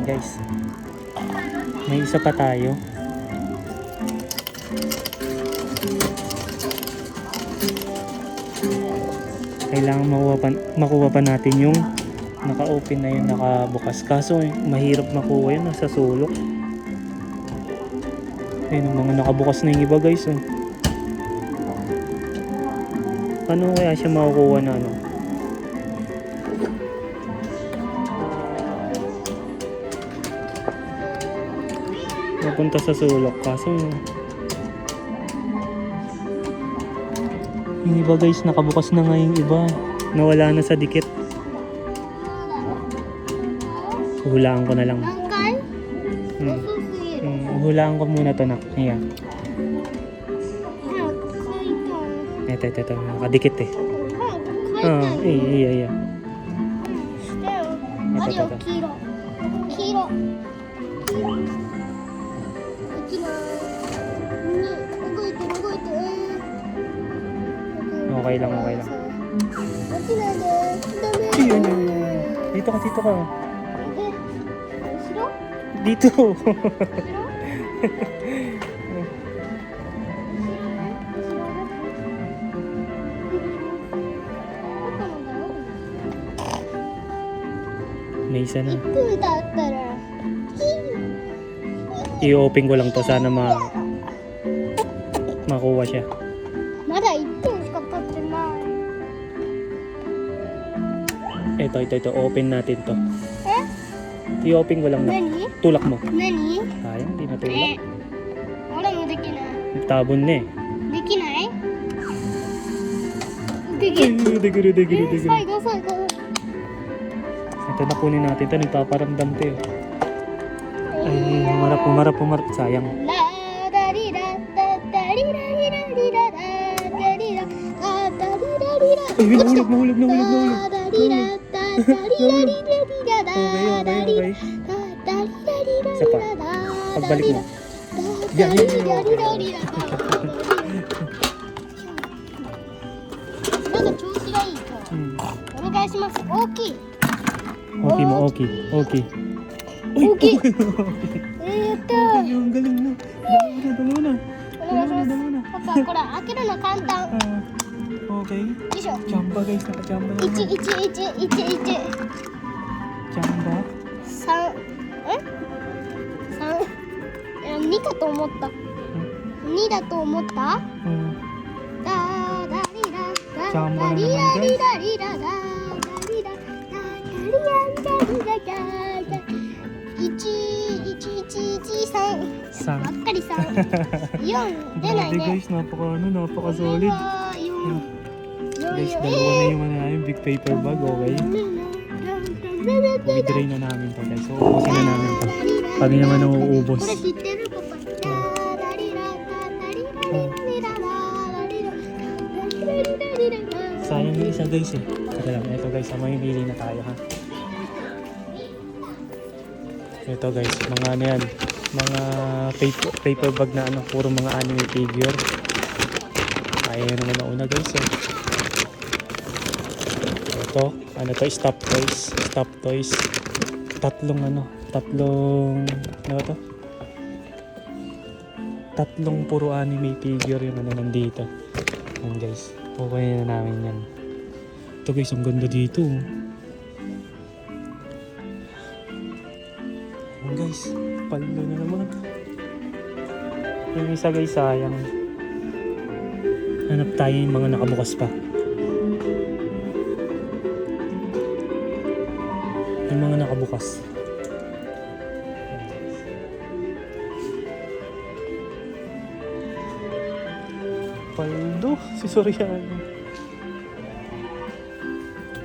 guys. May isa pa tayo. Kailangan makuha pa natin yung naka-open na yun, nakabukas. Kaso mahirap makuha yun, nasa sulok. Ayun, mga nakabukas na yung iba guys. Oh. Ano kaya siya makukuha na ano? Napunta sa sulok. Kaso yung iba guys, nakabukas na nga yung iba. Nawala na sa dikit. Hulaan ko na lang. Hulaan ko muna to nak. Ayan. Ito. Nakadikit eh. Iya. Ito. Okay lang. Dito ka. Dito. May isa na. I-open ko lang to. Sana makuha siya. Ito. Open natin to. I-open ko lang na. Tulak mo. Sayang, hindi natulak. Tabon na eh. Ito na kunin natin ito. Nagpaparamdam to eh. Ay, humarap. Sayang. Ay, nahulog. Okay. Isa pa. Pagbalik mo. Yan. Okay. Ang galing mo. Dalawa na. Okay. Chamba guys, nakachamba na naman. Chamba. 2かと思った2だと思った Chamba na naman guys. Sang. ばっかりさ4出ない Grabe ね guys, napaka solid. Guys, dalawa na yung yung big paper bag, okay? I-drain na namin to guys. So, ubusin na namin to. Pag naman nauubos. これ知ってるパパ Sayang yung isa guys eh. Teka lang, ito guys, mamimili na tayo ha. Ito guys, mga ano yan. Mga paper bag na ano, puro mga anime figure. Ayaw naman na una guys eh. Ito, ano to, stop toys. Tatlong puro anime figure yung ano nandito. Yan guys, kukunin na namin yan. Ito guys, ang ganda dito. Yan guys, palo na naman. Yung isa guys, sayang. Hanap tayo yung mga nakabukas pa. Yung mga nakabukas. Paldo, si Soriano.